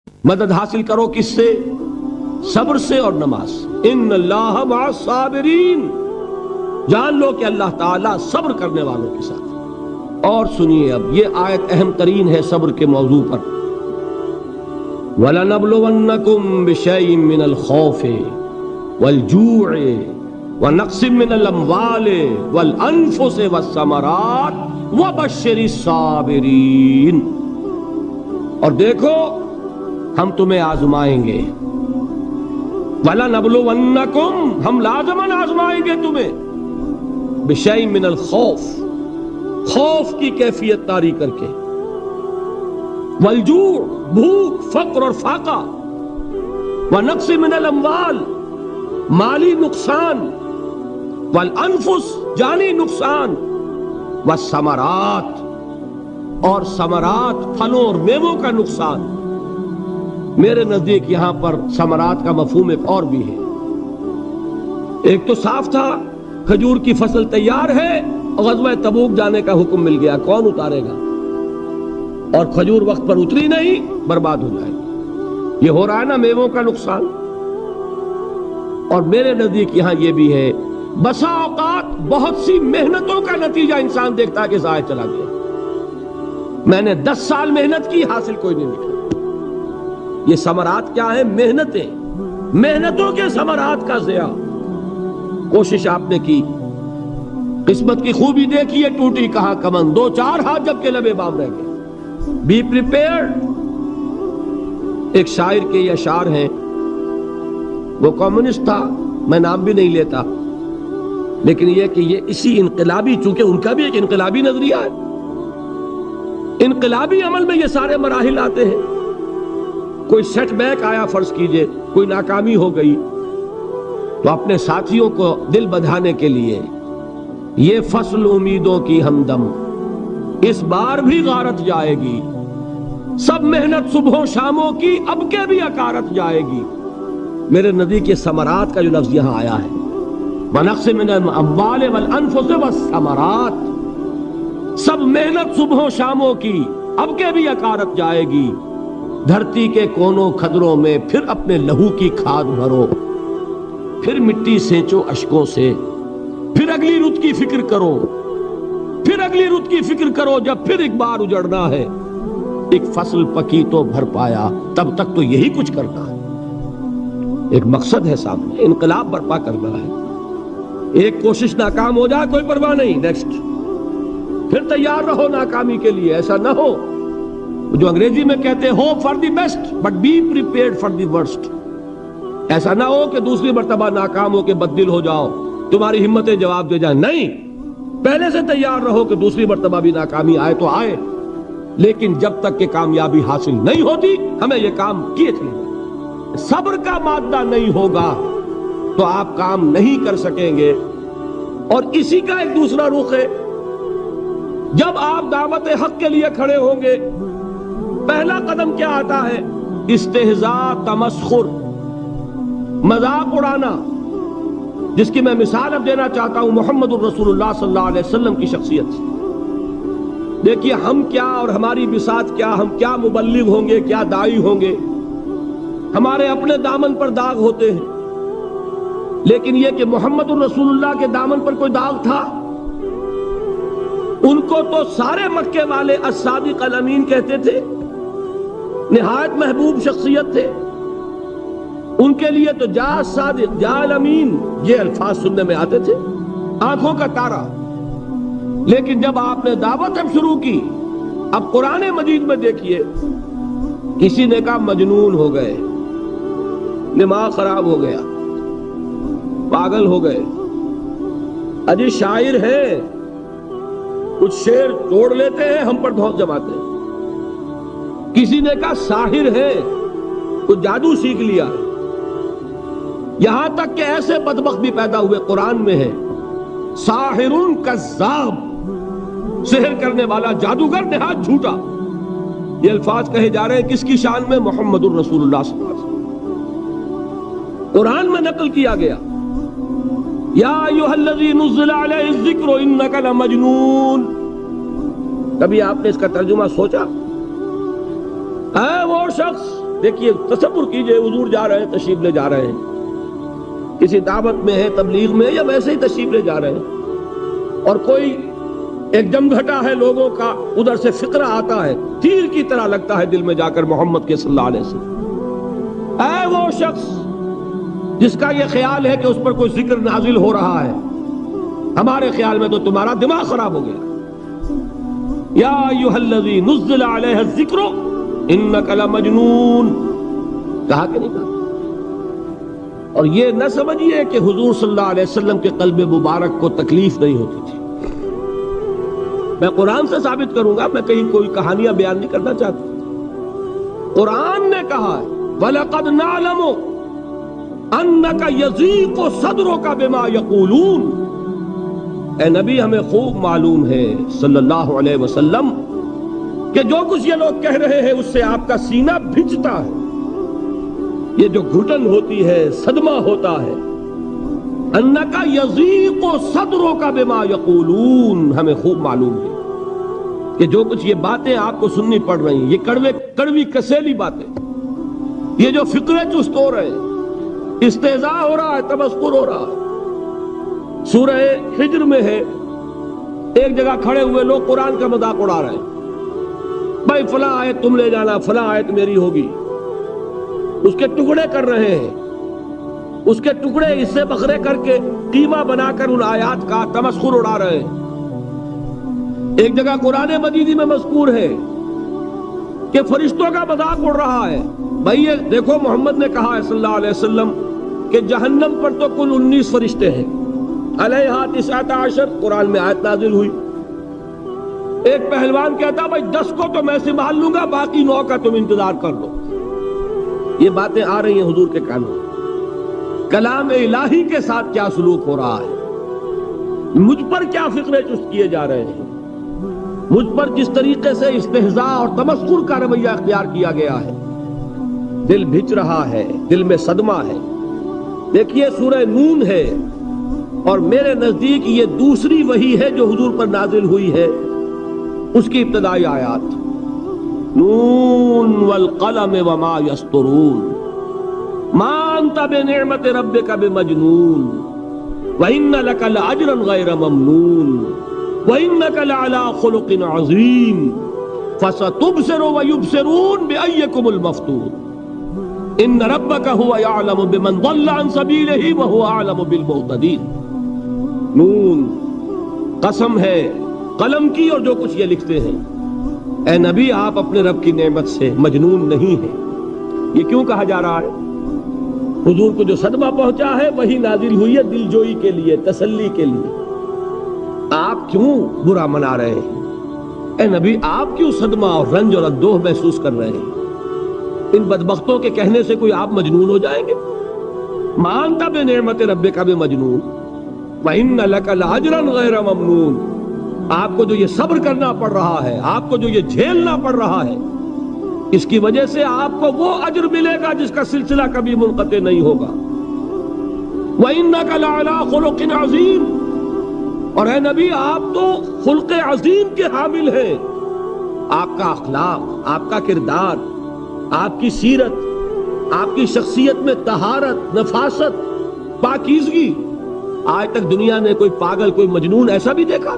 مدد حاصل کرو کس سے؟ صبر سے اور نماز سے۔ ان اللہ مع الصابرین، جان لو کہ اللہ تعالیٰ صبر کرنے والوں کے ساتھ۔ اور سنیے اب یہ آیت اہم ترین ہے صبر کے موضوع پر۔ وَلَنَبْلُوَنَّكُمْ بِشَيْءٍ مِّنَ الْخَوْفِ وَالْجُوعِ وَنَقْصٍ مِّنَ الْأَمْوَالِ وَالْأَنفُسِ وَالثَّمَرَاتِ وَبَشِّرِ الصَّابِرِينَ۔ اور دیکھو ہم تمہیں آزمائیں گے، وَلَنَبْلُوَنَّكُمْ، ہم لازماً آزمائیں گے تمہیں، بِشَيْءٍ مِّنَ الْخَوْفِ، خوف کی کیفیت طاری کر کے، والجوع، بھوک، فقر اور فاقہ، ونقص من الاموال، مالی نقصان، والانفس، جانی نقصان، والثمرات، اور ثمرات، پھلوں اور میووں کا نقصان۔ میرے نزدیک یہاں پر ثمرات کا مفہوم ایک اور بھی ہے۔ ایک تو صاف تھا کھجور کی فصل تیار ہے، غزوہ تبوک جانے کا حکم مل گیا، کون اتارے گا؟ اور کھجور وقت پر اتری نہیں، برباد ہو جائے گی۔ یہ ہو رہا ہے نا میووں کا نقصان۔ اور میرے نزدیک یہاں یہ بھی ہے، بسا اوقات بہت سی محنتوں کا نتیجہ انسان دیکھتا ہے کہ ضائع چلا گیا، میں نے 10 سال محنت کی، حاصل کوئی نہیں نکلا۔ یہ ثمرات کیا ہیں؟ محنتیں، محنتوں کے ثمرات کا ضیاع۔ کوشش آپ نے کی، قسمت کی خوبی دیکھیے، ٹوٹی کہاں کمن، 2-4 ہاتھ جب کے لبے بام رہ گئے۔ Be prepared. ایک شاعر کے یہ اشعار ہیں، وہ کمیونسٹ تھا، میں نام بھی نہیں لیتا، لیکن یہ کہ یہ اسی انقلابی، چونکہ ان کا بھی ایک انقلابی نظریہ ہے، انقلابی عمل میں یہ سارے مراحل آتے ہیں۔ کوئی سیٹ بیک آیا، فرض کیجئے کوئی ناکامی ہو گئی، تو اپنے ساتھیوں کو دل بدھانے کے لیے یہ فصل امیدوں کی ہمدم اس بار بھی غارت جائے گی، سب محنت صبحوں شاموں کی اب کے بھی اکارت جائے گی۔ میرے نزدیک یہ ثمرات کا جو لفظ یہاں آیا ہے، وَنَقْصٍ مِّنَ الْأَمْوَالِ وَالْأَنفُسِ وَالثَّمَرَاتِ، سب محنت صبحوں شاموں کی اب کے بھی اکارت جائے گی۔ دھرتی کے کونوں کھدروں میں پھر اپنے لہو کی کھاد بھرو، پھر مٹی سینچو اشکوں سے، پھر اگلی رت کی فکر کرو، پھر اگلی رت کی فکر کرو، جب پھر ایک بار اجڑنا ہے، ایک فصل پکی تو بھر پایا، تب تک تو یہی کچھ کرنا ہے۔ ایک مقصد ہے سامنے، انقلاب برپا کرنا ہے۔ ایک کوشش ناکام ہو جائے کوئی پرواہ نہیں، نیکسٹ، پھر تیار رہو ناکامی کے لیے۔ ایسا نہ ہو جو انگریزی میں کہتے ہیں hope for the best but be prepared for the worst. ایسا نہ ہو کہ دوسری مرتبہ ناکام ہو کے بددل ہو جاؤ، تمہاری ہمتیں جواب دے جائیں، نہیں، پہلے سے تیار رہو کہ دوسری مرتبہ بھی ناکامی آئے تو آئے، لیکن جب تک کہ کامیابی حاصل نہیں ہوتی ہمیں یہ کام کیے چلیں۔ صبر کا مادہ نہیں ہوگا تو آپ کام نہیں کر سکیں گے۔ اور اسی کا ایک دوسرا رخ ہے، جب آپ دعوت حق کے لیے کھڑے ہوں گے، پہلا قدم کیا آتا ہے؟ استہزاء، تمسخر، مذاق اڑانا، جس کی میں مثال اب دینا چاہتا ہوں محمد الرسول اللہ صلی اللہ علیہ وسلم کی شخصیت سے۔ دیکھیے ہم کیا اور ہماری بساط کیا، ہم کیا مبلغ ہوں گے، کیا داعی ہوں گے، ہمارے اپنے دامن پر داغ ہوتے ہیں، لیکن یہ کہ محمد الرسول اللہ کے دامن پر کوئی داغ تھا؟ ان کو تو سارے مکے والے الصادق الامین کہتے تھے، نہایت محبوب شخصیت تھے، ان کے لیے تو جا صادق، جا الامین، یہ الفاظ سننے میں آتے تھے، آنکھوں کا تارا۔ لیکن جب آپ نے دعوت اب شروع کی، اب قرآن مجید میں دیکھیے، کسی نے کہا مجنون ہو گئے، دماغ خراب ہو گیا، پاگل ہو گئے، اجی شاعر ہیں، کچھ شعر توڑ لیتے ہیں، ہم پر دھوس جماتے ہیں۔ کسی نے کہا ساحر ہے، کچھ جادو سیکھ لیا ہے، یہاں تک کہ ایسے بدبخت بھی پیدا ہوئے، قرآن میں ہے ساحر کذاب، سحر کرنے والا جادوگر نہایت جھوٹا۔ یہ الفاظ کہے جا رہے ہیں کس کی شان میں؟ محمد الرسول اللہ صلی اللہ علیہ وسلم۔ قرآن میں نقل کیا گیا، یا ایھا الذی نزل علیہ الذکر انک لمجنون۔ کبھی آپ نے اس کا ترجمہ سوچا؟ اے وہ شخص دیکھیے تصور کیجئے حضور جا رہے ہیں، تشریف لے جا رہے ہیں، کسی دعوت میں ہے، تبلیغ میں، یا ویسے ہی تشریف لے جا رہے ہیں، اور کوئی ایک جمگھٹا ہے لوگوں کا، ادھر سے فقرہ آتا ہے، تیر کی طرح لگتا ہے دل میں جا کر محمد کے صلی اللہ علیہ وسلم۔ اے وہ شخص جس کا یہ خیال ہے کہ اس پر کوئی ذکر نازل ہو رہا ہے، ہمارے خیال میں تو تمہارا دماغ خراب ہو گیا۔ یا ایھا الذی نزل علیہ الذکر انک لمجنون، کہا کہ نہیں کہا؟ اور یہ نہ سمجھیے کہ حضور صلی اللہ علیہ وسلم کے قلب مبارک کو تکلیف نہیں ہوتی تھی۔ میں قرآن سے ثابت کروں گا، میں کہیں کوئی کہانیاں بیان نہیں کرنا چاہتا۔ قرآن نے کہا ہے وَلَقَدْ نَعْلَمُ أَنَّكَ يَضِيقُ صَدْرُكَ بِمَا يَقُولُونَ، اے نبی ہمیں خوب معلوم ہے صلی اللہ علیہ وسلم کہ جو کچھ یہ لوگ کہہ رہے ہیں اس سے آپ کا سینہ بھجتا ہے، یہ جو گھٹن ہوتی ہے، صدمہ ہوتا ہے۔ أَنَّكَ يَضِيقُ صَدْرُكَ بِمَا يَقُولُونَ، ہمیں خوب معلوم ہے کہ جو کچھ یہ باتیں آپ کو سننی پڑ رہی ہیں، یہ کڑوی کسیلی باتیں، یہ جو فقرے چست ہو رہے ہیں، استہزاء ہو رہا ہے، تمسخر ہو رہا ہے۔ سورہ ہجر میں ہے، ایک جگہ کھڑے ہوئے لوگ قرآن کا مذاق اڑا رہے ہیں، بھائی فلاں آیت تم لے جانا، فلاں آیت میری ہوگی، اس کے ٹکڑے کر رہے ہیں، اس کے ٹکڑے حصے بکھرے کر کے قیمہ بنا کر ان آیات کا تمسخر اڑا رہے ہیں۔ ایک جگہ قرآن مجید میں مذکور ہے کہ فرشتوں کا مذاق اڑ رہا ہے، بھائی یہ دیکھو محمد نے کہا ہے صلی اللہ علیہ وسلم کہ جہنم پر تو کل 19 فرشتے ہیں، علیہا 19 قرآن میں آیت نازل ہوئی۔ ایک پہلوان کہتا بھائی 10 کو تو میں سنبھال لوں گا، باقی 9 کا تم انتظار کر لو۔ یہ باتیں آ رہی ہیں حضور کے کانوں، کلام الہی کے ساتھ کیا سلوک ہو رہا ہے، مجھ پر کیا فقرے چست کیے جا رہے ہیں، مجھ پر جس طریقے سے استہزاء اور تمسخر کا رویہ اختیار کیا گیا ہے، دل بھج رہا ہے، دل میں صدمہ ہے۔ دیکھیے سورہ نون ہے، اور میرے نزدیک یہ دوسری وحی ہے جو حضور پر نازل ہوئی ہے، اس کی ابتدائی آیات، نون والقلم وما یسطرون ما انت بنعمت ربک بمجنون وان لک لاجرا غیر ممنون وانک لعلی خلق عظیم فستبصر ویبصرون بأیکم المفتون ان ربک هو یعلم بمن ضل عن سبیلہ وهو اعلم بالمہتدین۔ نون، قسم ہے قلم کی اور جو کچھ یہ لکھتے ہیں۔ اے نبی آپ اپنے رب کی نعمت سے مجنون نہیں ہیں۔ یہ کیوں کہا جا رہا ہے؟ حضور کو جو صدمہ پہنچا ہے وہی نازل ہوئی ہے دل جوئی کے لیے، تسلی کے لیے۔ آپ کیوں برا منا رہے ہیں؟ اے نبی آپ کیوں صدمہ اور رنج اور اندوہ محسوس کر رہے ہیں؟ ان بدبختوں کے کہنے سے کوئی آپ مجنون ہو جائیں گے؟ مانتا بے نعمت ربک بمجنون وَإِنَّ لَكَ لَأَجْرًا غَيْرَ مَمْنُونَ، آپ کو جو یہ صبر کرنا پڑ رہا ہے، آپ کو جو یہ جھیلنا پڑ رہا ہے، اس کی وجہ سے آپ کو وہ اجر ملے گا جس کا سلسلہ کبھی منقطع نہیں ہوگا۔ وَإِنَّكَ لَعَلَىٰ خُلُقٍ عَظِيمٍ، اور اے نبی آپ تو خلق عظیم کے حامل ہیں۔ آپ کا اخلاق، آپ کا کردار، آپ کی سیرت، آپ کی شخصیت میں طہارت، نفاست، پاکیزگی، آج تک دنیا نے کوئی پاگل، کوئی مجنون ایسا بھی دیکھا؟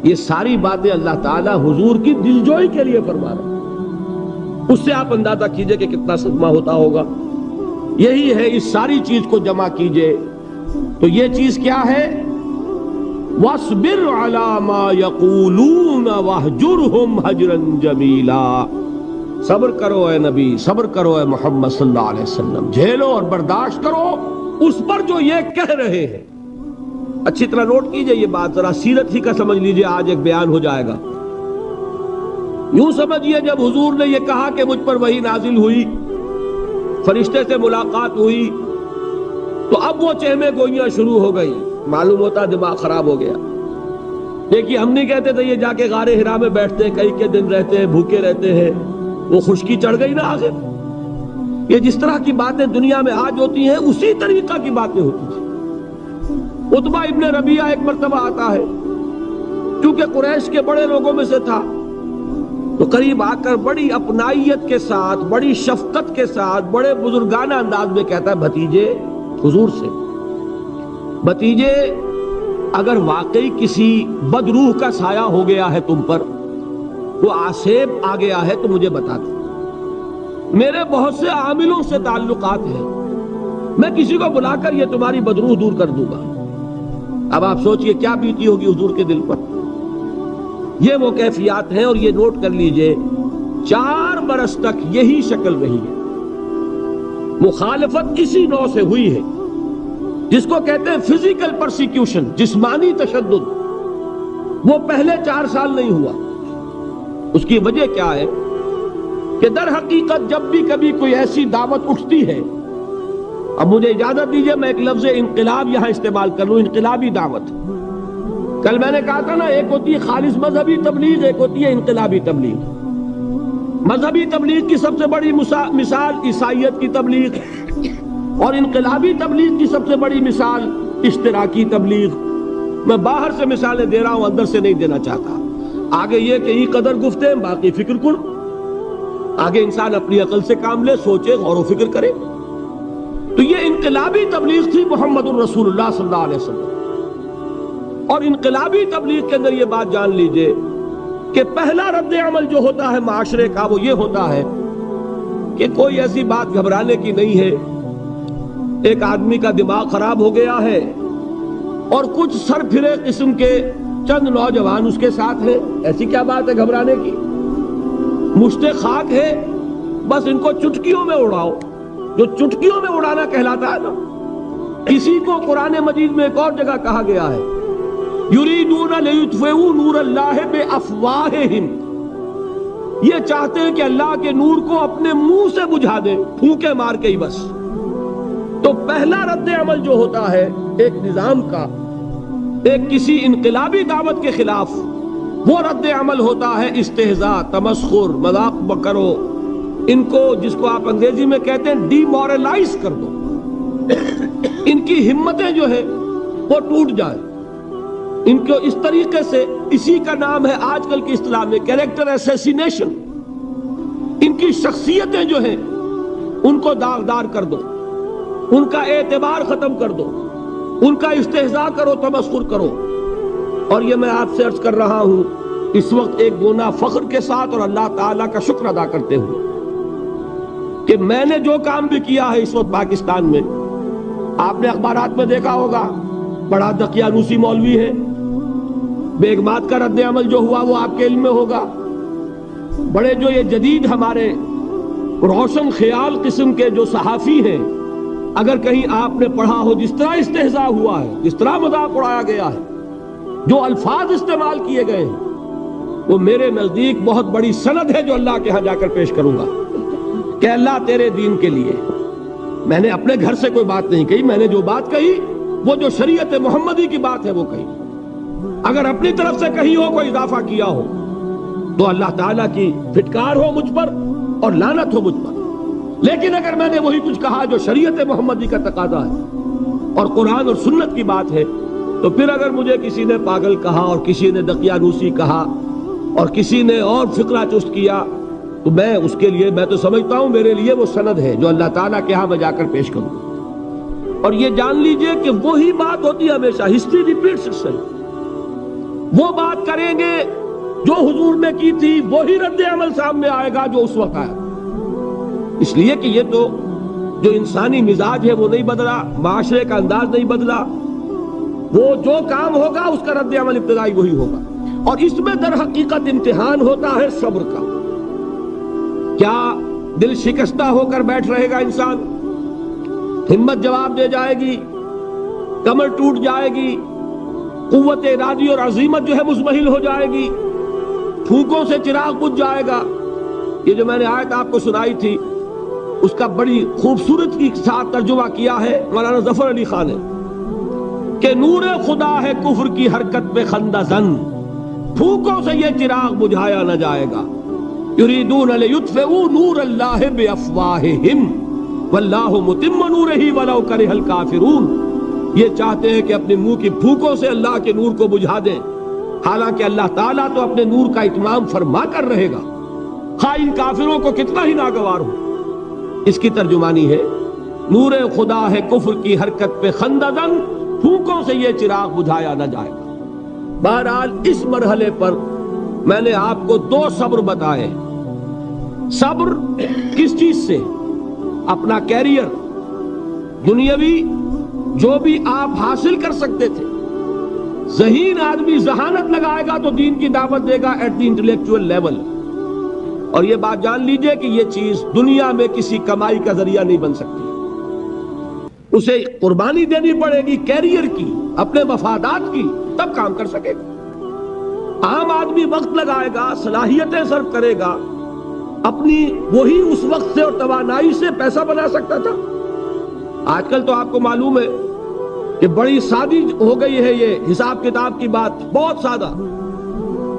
یہ ساری باتیں اللہ تعالیٰ حضور کی دلجوئی کے لیے فرما رہے ہیں۔ اس سے آپ اندازہ کیجئے کہ کتنا صدمہ ہوتا ہوگا۔ یہی ہے، اس ساری چیز کو جمع کیجئے تو یہ چیز کیا ہے؟ وَاصْبِرْ عَلَىٰ مَا يَقُولُونَ وَاهْجُرْهُمْ هَجْرًا جَمِيلًا، صبر کرو اے نبی، صبر کرو اے محمد صلی اللہ علیہ وسلم، جھیلو اور برداشت کرو اس پر جو یہ کہہ رہے ہیں۔ اچھی طرح نوٹ کیجئے یہ بات، ذرا سیرت ہی کا سمجھ لیجئے، آج ایک بیان ہو جائے گا۔ یوں سمجھیے جب حضور نے یہ کہا کہ مجھ پر وحی نازل ہوئی، فرشتے سے ملاقات ہوئی، تو اب وہ چہمے گوئیاں شروع ہو گئی، معلوم ہوتا دماغ خراب ہو گیا۔ دیکھیے ہم نہیں کہتے تھے یہ جا کے غار حرا میں بیٹھتے ہیں، کئی کے دن رہتے ہیں، بھوکے رہتے ہیں، وہ خشکی چڑھ گئی نا آخر۔ یہ جس طرح کی باتیں دنیا میں آج ہوتی ہیں اسی طریقہ کی باتیں ہوتی تھیں۔ عتبہ ابن ربیعہ ایک مرتبہ آتا ہے، کیونکہ قریش کے بڑے لوگوں میں سے تھا، تو قریب آ کر بڑی اپنائیت کے ساتھ، بڑی شفقت کے ساتھ، بڑے بزرگانہ انداز میں کہتا ہے بھتیجے، حضور سے، بھتیجے اگر واقعی کسی بدروح کا سایہ ہو گیا ہے تم پر، وہ آسیب آ گیا ہے تو مجھے بتا دو، میرے بہت سے عاملوں سے تعلقات ہیں، میں کسی کو بلا کر یہ تمہاری بدروح دور کر دوں گا۔ اب آپ سوچئے کیا بیتی ہوگی حضور کے دل پر۔ یہ وہ کیفیات ہیں، اور یہ نوٹ کر لیجئے 4 برس تک یہی شکل رہی ہے۔ مخالفت اسی نوع سے ہوئی ہے جس کو کہتے ہیں فزیکل پرسیکیوشن، جسمانی تشدد، وہ پہلے 4 سال نہیں ہوا۔ اس کی وجہ کیا ہے کہ در حقیقت جب بھی کبھی کوئی ایسی دعوت اٹھتی ہے، اب مجھے اجازت دیجئے میں ایک لفظ انقلاب یہاں استعمال کر لوں، انقلابی دعوت۔ کل میں نے کہا تھا نا، ایک ہوتی ہے خالص مذہبی تبلیغ، ایک ہوتی ہے انقلابی تبلیغ۔ مذہبی تبلیغ کی سب سے بڑی مثال عیسائیت کی تبلیغ، اور انقلابی تبلیغ کی سب سے بڑی مثال اشتراکی تبلیغ۔ میں باہر سے مثالیں دے رہا ہوں، اندر سے نہیں دینا چاہتا۔ آگے یہ کہ یہ قدر گفتیں، باقی فکر کن۔ آگے انسان اپنی عقل سے کام لے، سوچے، غور و فکر کرے۔ تو یہ انقلابی تبلیغ تھی محمد الرسول اللہ صلی اللہ علیہ وسلم۔ اور انقلابی تبلیغ کے اندر یہ بات جان لیجئے کہ پہلا رد عمل جو ہوتا ہے معاشرے کا، وہ یہ ہوتا ہے کہ کوئی ایسی بات گھبرانے کی نہیں ہے، ایک آدمی کا دماغ خراب ہو گیا ہے اور کچھ سر پھرے قسم کے چند نوجوان اس کے ساتھ ہیں، ایسی کیا بات ہے گھبرانے کی؟ مشت خاک ہے، بس ان کو چٹکیوں میں اڑاؤ۔ جو چٹکیوں میں اڑانا کہلاتا ہے نا، اسی کو قرآن مجید میں ایک اور جگہ کہا گیا ہے، یریدون لیطفئوا نور اللہ بافواہہم، یہ چاہتے ہیں کہ اللہ کے نور کو اپنے منہ سے بجھا دیں، پھونکے مار کے ہی بس۔ تو پہلا رد عمل جو ہوتا ہے ایک نظام کا، ایک کسی انقلابی دعوت کے خلاف، وہ رد عمل ہوتا ہے استہزاء، تمسخر، مذاق کرو، ان کو جس کو آپ انگریزی میں کہتے ہیں ڈی مورلائز کر دو، ان کی ہمتیں جو ہے وہ ٹوٹ جائیں، ان کو اس طریقے سے، اسی کا نام ہے آج کل کی اصطلاح میں کیریکٹر اسیسینیشن، ان کی شخصیتیں جو ہیں ان کو داغدار کر دو، ان کا اعتبار ختم کر دو، ان کا استہزاء کرو، تمسخر کرو۔ اور یہ میں آپ سے عرض کر رہا ہوں اس وقت ایک گونا فخر کے ساتھ اور اللہ تعالیٰ کا شکر ادا کرتے ہوئے کہ میں نے جو کام بھی کیا ہے اس وقت پاکستان میں، آپ نے اخبارات میں دیکھا ہوگا، بڑا دقیانوسی مولوی ہے، بیگمات کا رد عمل جو ہوا وہ آپ کے علم میں ہوگا، بڑے جو یہ جدید ہمارے روشن خیال قسم کے جو صحافی ہیں، اگر کہیں آپ نے پڑھا ہو جس طرح استہزاء ہوا ہے، جس طرح مذاق اڑایا گیا ہے، جو الفاظ استعمال کیے گئے ہیں، وہ میرے نزدیک بہت بڑی سند ہے جو اللہ کے ہاں جا کر پیش کروں گا کہ اللہ تیرے دین کے لیے۔ میں نے اپنے گھر سے کوئی بات نہیں کہی، میں نے جو بات کہی وہ جو شریعت محمدی کی بات ہے وہ کہی۔ اگر اپنی طرف سے کہیں ہو کوئی اضافہ کیا ہو تو اللہ تعالیٰ کی پھٹکار ہو مجھ پر اور لعنت ہو مجھ پر، لیکن اگر میں نے وہی کچھ کہا جو شریعت محمدی کا تقاضا ہے اور قرآن اور سنت کی بات ہے، تو پھر اگر مجھے کسی نے پاگل کہا اور کسی نے دقیانوسی کہا اور کسی نے اور فقرہ چست کیا، تو میں اس کے لیے، میں تو سمجھتا ہوں میرے لیے وہ سند ہے جو اللہ تعالیٰ کے ہاں میں جا کر پیش کروں۔ اور یہ جان لیجئے کہ وہی بات ہوتی ہے ہمیشہ، ہسٹری ریپیٹس اٹسیلف۔ وہ بات کریں گے جو حضور نے کی تھی، وہی رد عمل سامنے آئے گا جو اس وقت آیا۔ اس لیے کہ یہ تو جو انسانی مزاج ہے وہ نہیں بدلا، معاشرے کا انداز نہیں بدلا، وہ جو کام ہوگا اس کا رد عمل ابتدائی وہی ہوگا۔ اور اس میں در حقیقت امتحان ہوتا ہے صبر کا۔ کیا دل شکستہ ہو کر بیٹھ رہے گا انسان؟ ہمت جواب دے جائے گی، کمر ٹوٹ جائے گی، قوت ارادی اور عزیمت جو ہے مزمحل ہو جائے گی، پھونکوں سے چراغ بجھ جائے گا۔ یہ جو میں نے آیت آپ کو سنائی تھی اس کا بڑی خوبصورت کے ساتھ ترجمہ کیا ہے مولانا ظفر علی خان نے کہ نور خدا ہے کفر کی حرکت میں خندہ زن، پھونکوں سے یہ چراغ بجھایا نہ جائے گا۔ یریدون لیطفئوا نور اللہ بافواہہم واللہ متم نورہ ولو کرہ الکافرون، یہ چاہتے ہیں کہ اپنے منہ کی پھونکوں سے اللہ کے نور کو بجھا دیں، حالانکہ اللہ تعالیٰ تو اپنے نور کا اتمام فرما کر رہے گا، خواہ ان کافروں کو کتنا ہی ناگوار ہو۔ اس کی ترجمانی ہے نور خدا ہے کفر کی حرکت پہ خنددن، پھونکوں سے یہ چراغ بجھایا نہ جائے گا۔ بہرحال اس مرحلے پر میں نے آپ کو 2 صبر بتائے۔ صبر کس چیز سے؟ اپنا کیریئر دنیاوی جو بھی آپ حاصل کر سکتے تھے۔ ذہین آدمی ذہانت لگائے گا تو دین کی دعوت دے گا ایٹ دی انٹلیکچوئل لیول، اور یہ بات جان لیجئے کہ یہ چیز دنیا میں کسی کمائی کا ذریعہ نہیں بن سکتی، اسے قربانی دینی پڑے گی کیریئر کی، اپنے مفادات کی، تب کام کر سکے گا۔ عام آدمی وقت لگائے گا، صلاحیتیں صرف کرے گا، اپنی وہی اس وقت سے اور توانائی سے پیسہ بنا سکتا تھا۔ آج کل تو آپ کو معلوم ہے کہ بڑی سادی ہو گئی ہے یہ حساب کتاب کی بات، بہت سادہ۔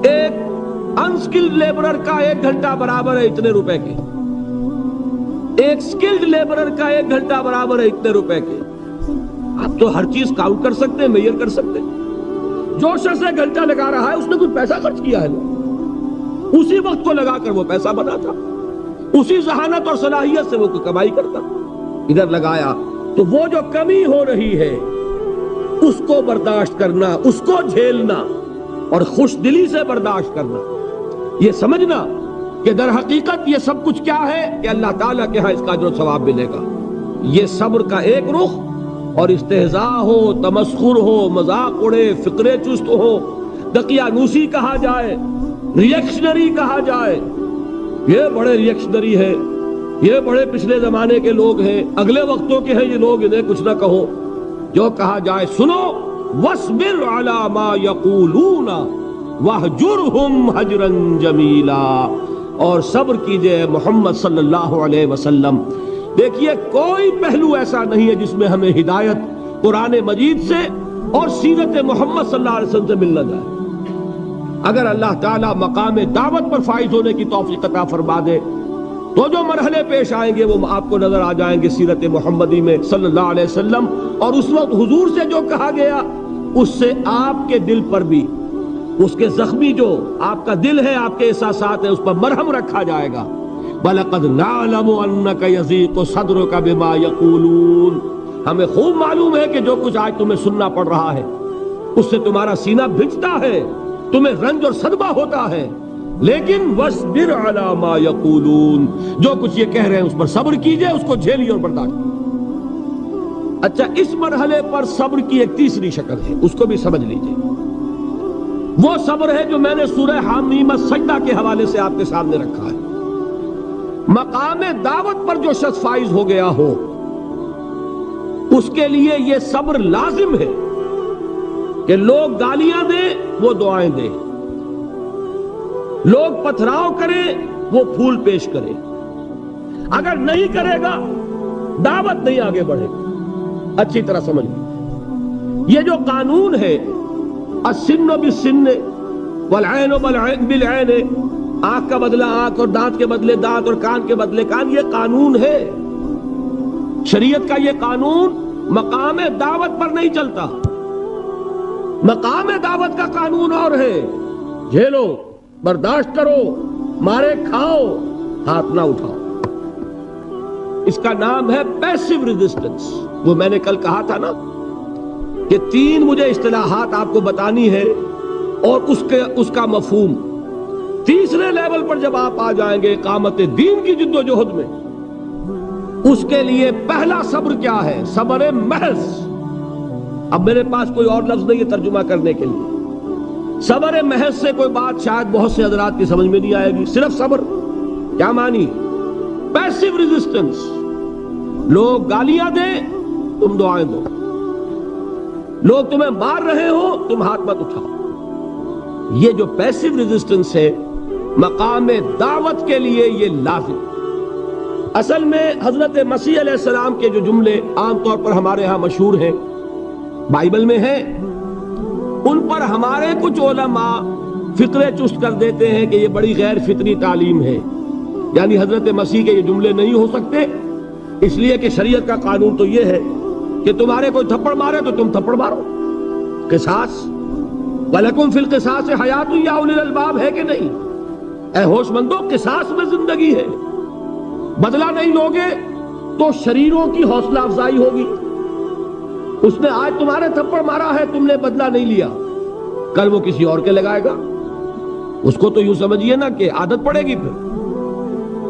ایک انسکلڈ لیبرر کا 1 گھنٹہ برابر ہے اتنے روپے کے، ایک سکلڈ لیبرر کا 1 گھنٹہ برابر ہے اتنے روپے کے۔ آپ تو ہر چیز کاؤنٹ کر سکتے ہیں، میئر کر سکتے ہیں۔ جو شخص 1 گھنٹہ لگا رہا ہے اس نے کچھ پیسہ خرچ کیا ہے، اسی وقت کو لگا کر وہ پیسہ بنا تھا، اسی ذہانت اور صلاحیت سے وہ کمائی کرتا۔ ادھر لگایا تو وہ جو کمی ہو رہی ہے اس کو برداشت کرنا، اس کو جھیلنا اور خوش دلی سے برداشت کرنا، یہ سمجھنا کہ در حقیقت یہ سب کچھ کیا ہے کہ اللہ تعالیٰ کے ہاں اس کا اجر و ثواب ملے گا۔ یہ صبر کا ایک رخ، اور استہزاء ہو، تمسخر ہو، مذاق اڑے، فقرے چست ہو، دقیانوسی کہا جائے، ریئیکشنری کہا جائے، یہ بڑے ریئیکشنری ہیں، یہ بڑے پچھلے زمانے کے لوگ ہیں، اگلے وقتوں کے ہیں یہ لوگ، انہیں کچھ نہ کہو۔ جو کہا جائے سنو، وَاصْبِرْ عَلَى مَا يَقُولُونَ وَاهْجُرْهُمْ هَجْرًا جَمِيلًا، اور صبر کیجئے محمد صلی اللہ علیہ وسلم۔ دیکھیے کوئی پہلو ایسا نہیں ہے جس میں ہمیں ہدایت قرآن مجید سے اور سیرت محمد صلی اللہ علیہ وسلم سے مل نہ جائے۔ اگر اللہ تعالیٰ مقام دعوت پر فائز ہونے کی توفیق عطا فرما دے تو جو مرحلے پیش آئیں گے وہ آپ کو نظر آ جائیں گے سیرت محمدی میں صلی اللہ علیہ وسلم، اور اس وقت حضور سے جو کہا گیا اس سے آپ کے دل پر بھی، اس کے زخمی جو آپ کا دل ہے، آپ کے احساسات ہیں، اس پر مرہم رکھا جائے گا۔ وَلَقَدْ نَعْلَمُ أَنَّكَ يَضِيقُ صَدْرُكَ بِمَا يَقُولُونَ، ہمیں خوب معلوم ہے کہ جو کچھ آج تمہیں سننا پڑ رہا ہے اس سے تمہارا سینہ بھجتا ہے، تمہیں رنج اور صدمہ ہوتا ہے، لیکن وَاصْبِرْ عَلَى مَا يَقُولُونَ، جو کچھ یہ کہہ رہے ہیں اس پر صبر کیجئے، اس کو جھیلیے اور برداشت کیجئے۔ اچھا، اس مرحلے پر صبر کی ایک تیسری شکل ہے، اس کو بھی سمجھ لیجئے۔ وہ صبر ہے جو میں نے سورہ حامیم السجدہ کے حوالے سے آپ کے سامنے رکھا ہے۔ مقام دعوت پر جو شخص فائز ہو گیا ہو اس کے لیے یہ صبر لازم ہے کہ لوگ گالیاں دیں وہ دعائیں دیں، لوگ پتھراؤ کریں وہ پھول پیش کرے، اگر نہیں کرے گا دعوت نہیں آگے بڑھے گی۔ اچھی طرح سمجھ لیں، یہ جو قانون ہے السن بالسن والعین بالعین، آنکھ کا بدلہ آنکھ اور دانت کے بدلے دانت اور کان کے بدلے کان، یہ قانون ہے شریعت کا۔ یہ قانون مقام دعوت پر نہیں چلتا، مقام دعوت کا قانون اور ہے، جھیلو، برداشت کرو، مارے کھاؤ، ہاتھ نہ اٹھاؤ۔ اس کا نام ہے پیسیو ریزسٹنس۔ وہ میں نے کل کہا تھا نا کہ 3 مجھے اصطلاحات آپ کو بتانی ہے اور اس کا مفہوم۔ تیسرے لیول پر جب آپ آ جائیں گے اقامت دین کی جد و جہد میں، اس کے لیے پہلا صبر کیا ہے؟ صبر محض۔ اب میرے پاس کوئی اور لفظ نہیں ہے ترجمہ کرنے کے لیے۔ صبر محض سے کوئی بات شاید بہت سے حضرات کی سمجھ میں نہیں آئے گی۔ صرف صبر کیا معنی؟ پیسیو ریزسٹنس، لوگ گالیاں دیں تم دعائیں دو، لوگ تمہیں مار رہے ہو تم ہاتھ مت اٹھاؤ۔ یہ جو پیسیو ریزسٹنس ہے مقام دعوت کے لیے یہ لازم۔ اصل میں حضرت مسیح علیہ السلام کے جو جملے عام طور پر ہمارے ہاں مشہور ہیں، بائبل میں ہیں، ان پر ہمارے کچھ علماء فقرے چست کر دیتے ہیں کہ یہ بڑی غیر فطری تعلیم ہے، یعنی حضرت مسیح کے یہ جملے نہیں ہو سکتے، اس لیے کہ شریعت کا قانون تو یہ ہے کہ تمہارے کوئی تھپڑ مارے تو تم تھپڑ مارو۔ قصاص، وَلَكُمْ فِي الْقِصَاصِ حَيَاتٌ يَا أُولِي الْأَلْبَابِ ہے کہ نہیں؟ اے ہوش مندو، قصاص میں زندگی ہے، بدلہ نہیں لوگے تو شریروں کی حوصلہ افزائی ہوگی۔ اس نے آج تمہارے تھپڑ مارا ہے، تم نے بدلہ نہیں لیا، کل وہ کسی اور کے لگائے گا۔ اس کو تو یوں سمجھیے نا کہ عادت پڑے گی۔ پھر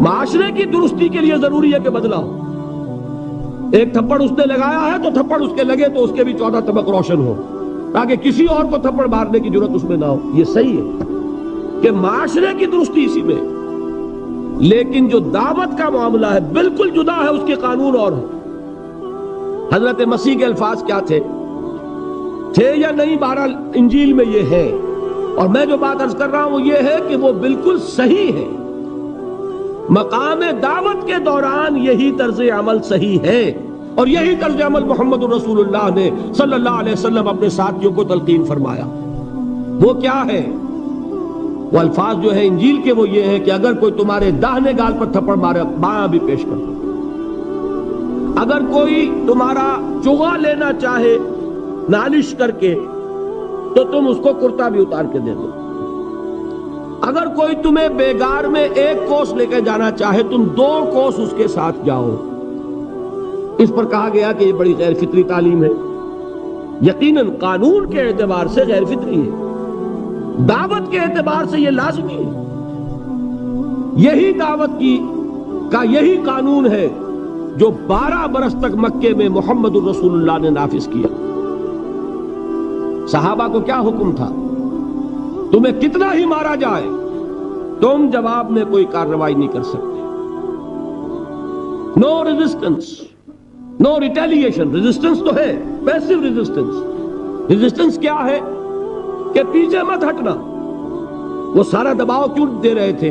معاشرے کی درستی کے لیے ضروری ہے کہ بدلہ ہو۔ ایک تھپڑ اس نے لگایا ہے تو تھپڑ اس کے لگے تو اس کے بھی 14 طبق روشن ہو، تاکہ کسی اور کو تھپڑ مارنے کی ضرورت اس میں نہ ہو۔ یہ صحیح ہے کہ معاشرے کی درستی اسی میں، لیکن جو دعوت کا معاملہ ہے بالکل جدا ہے، اس کے قانون اور ہے۔ حضرت مسیح کے الفاظ کیا تھے یا نہیں؟ بہرحال انجیل میں یہ ہے، اور میں جو بات عرض کر رہا ہوں وہ یہ ہے کہ وہ بالکل صحیح ہے۔ مقام دعوت کے دوران یہی طرز عمل صحیح ہے، اور یہی طرز عمل محمد الرسول اللہ نے صلی اللہ علیہ وسلم اپنے ساتھیوں کو تلقین فرمایا۔ وہ کیا ہے؟ وہ الفاظ جو ہے انجیل کے وہ یہ ہے کہ اگر کوئی تمہارے داہنے گال پر تھپڑ مارے، بایاں بھی پیش کر دو۔ اگر کوئی تمہارا چغا لینا چاہے نالش کر کے، تو تم اس کو کرتا بھی اتار کے دے دو۔ اگر کوئی تمہیں بیگار میں 1 کوس لے کے جانا چاہے، تم 2 کوس اس کے ساتھ جاؤ۔ اس پر کہا گیا کہ یہ بڑی غیر فطری تعلیم ہے۔ یقیناً قانون کے اعتبار سے غیر فطری ہے، دعوت کے اعتبار سے یہ لازمی ہے۔ یہی دعوت کا یہی قانون ہے جو 12 برس تک مکے میں محمد الرسول اللہ نے نافذ کیا۔ صحابہ کو کیا حکم تھا؟ تمہیں کتنا ہی مارا جائے، تم جواب میں کوئی کارروائی نہیں کر سکتے۔ نو ریزسٹنس، نو ریٹیلیشن۔ ریزسٹنس تو ہے، پیسو ریزسٹنس۔ ریزسٹنس کیا ہے؟ کہ پیچھے مت ہٹنا۔ وہ سارا دباؤ کیوں دے رہے تھے؟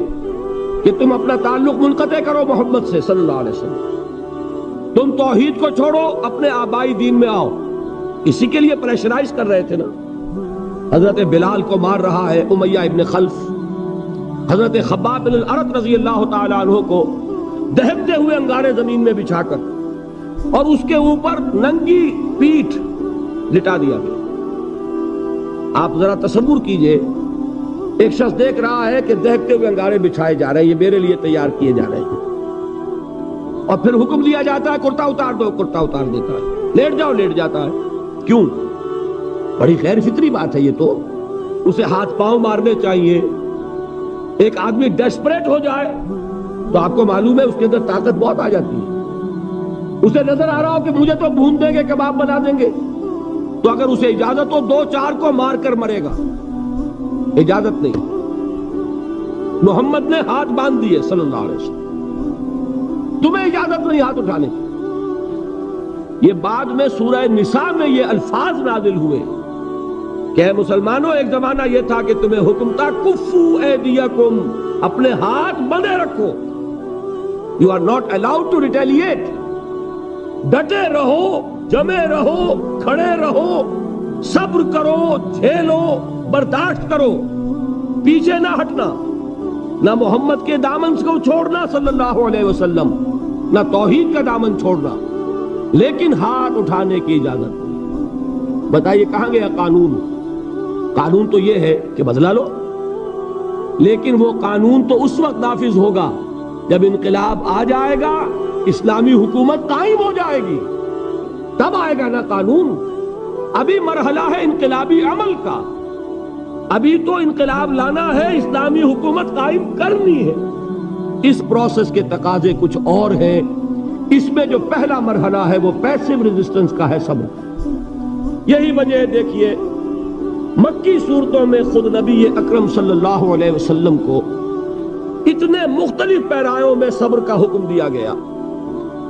کہ تم اپنا تعلق منقطع کرو محمد سے صلی اللہ علیہ وسلم، تم توحید کو چھوڑو، اپنے آبائی دین میں آؤ۔ اسی کے لیے پریشرائز کر رہے تھے نا۔ حضرت بلال کو مار رہا ہے امیہ ابن خلف، حضرت خباب بن الارت رضی اللہ تعالیٰ عنہ کو دہکتے ہوئے انگارے زمین میں بچھا کر اور اس کے اوپر ننگی پیٹھ لٹا دیا گیا۔ آپ ذرا تصور کیجئے، ایک شخص دیکھ رہا ہے کہ دہکتے ہوئے انگارے بچھائے جا رہے ہیں، یہ میرے لیے تیار کیے جا رہے ہیں، اور پھر حکم دیا جاتا ہے کرتا اتار دو، کرتا اتار دیتا ہے، لیٹ جاؤ، لیٹ جاتا ہے۔ کیوں؟ بڑی غیر فطری بات ہے یہ تو۔ اسے ہاتھ پاؤں مارنے چاہیے۔ ایک آدمی ڈیسپریٹ ہو جائے تو آپ کو معلوم ہے اس کے اندر طاقت بہت آ جاتی ہے۔ اسے نظر آ رہا ہو کہ مجھے تو بھون دیں گے، کباب بنا دیں گے، تو اگر اسے اجازت ہو 2-4 کو مار کر مرے گا۔ اجازت نہیں، محمد نے ہاتھ باندھ دیے صلی اللہ علیہ وسلم، تمہیں اجازت نہیں ہاتھ اٹھانے کی۔ یہ بعد میں سورہ نساء میں یہ الفاظ نازل ہوئے کہ اے مسلمانوں، ایک زمانہ یہ تھا کہ تمہیں حکم تھا کفو ایدیکم، اپنے ہاتھ بندھے رکھو، you are not allowed to retaliate, ڈٹے رہو، جمے رہو، کھڑے رہو، صبر کرو، جھیلو، برداشت کرو، پیچھے نہ ہٹنا، نہ محمد کے دامن کو چھوڑنا صلی اللہ علیہ وسلم، نہ توحید کا دامن چھوڑنا، لیکن ہاتھ اٹھانے کی اجازت نہیں۔ بتائیے کہاں گیا قانون؟ قانون تو یہ ہے کہ بدلہ لو، لیکن وہ قانون تو اس وقت نافذ ہوگا جب انقلاب آ جائے گا، اسلامی حکومت قائم ہو جائے گی، تب آئے گا نا قانون۔ ابھی مرحلہ ہے انقلابی عمل کا، ابھی تو انقلاب لانا ہے، اسلامی حکومت قائم کرنی ہے۔ اس پروسیس کے تقاضے کچھ اور ہیں۔ اس میں جو پہلا مرحلہ ہے وہ پیسو ریزسٹنس کا ہے، صبر۔ یہی وجہ ہے، دیکھیے مکی صورتوں میں خود نبی اکرم صلی اللہ علیہ وسلم کو اتنے مختلف پیرایوں میں صبر کا حکم دیا گیا۔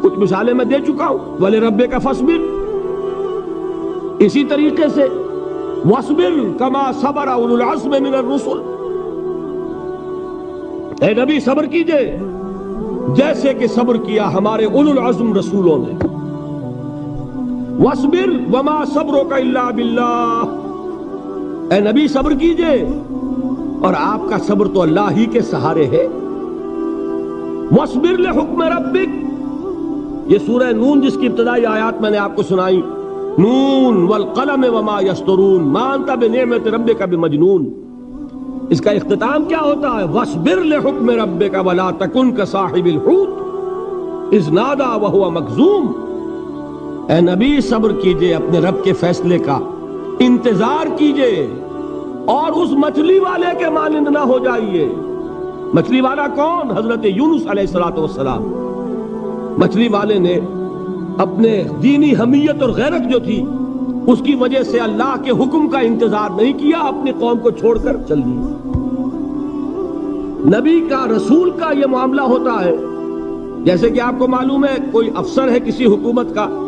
کچھ مثالیں میں دے چکا ہوں، وَلِرَبِّكَ فَاصْبِرْ، اسی طریقے سے وَاصْبِرْ كَمَا صَبَرَ أُولُو الْعَزْمِ مِنَ الرُّسُلِ، اے نبی صبر کیجئے جیسے کہ صبر کیا ہمارے اولو العزم رسولوں نے۔ وَاصْبِرْ وَمَا صَبْرُكَ إِلَّا بِاللَّهِ، اے نبی صبر کیجئے، اور آپ کا صبر تو اللہ ہی کے سہارے ہے۔ وَاصْبِرْ لِحُكْمِ رَبِّكَ، یہ سورہ نون جس کی ابتدائی آیات میں نے آپ کو سنائی، نون والقلم وما یسطرون ما انت بنعمت ربک بمجنون، اس کا اختتام کیا ہوتا ہے؟ وَاصْبِرْ لِحُکْمِ رَبِّكَ وَلَا تَكُنْ كَصَاحِبِ الْحُوتِ اِذْ نَادَىٰ وَهُوَ مَكْظُومٌ۔ اے نبی صبر کیجئے اپنے رب کے فیصلے کا، انتظار کیجئے اور اس مچھلی والے کے مانند نہ ہو جائیے۔ مچھلی والا کون؟ حضرت یونس علیہ السلام۔ مچھلی والے نے اپنے دینی حمیت اور غیرت جو تھی اس کی وجہ سے اللہ کے حکم کا انتظار نہیں کیا، اپنی قوم کو چھوڑ کر چل دی۔ نبی کا، رسول کا یہ معاملہ ہوتا ہے، جیسے کہ آپ کو معلوم ہے کوئی افسر ہے کسی حکومت کا،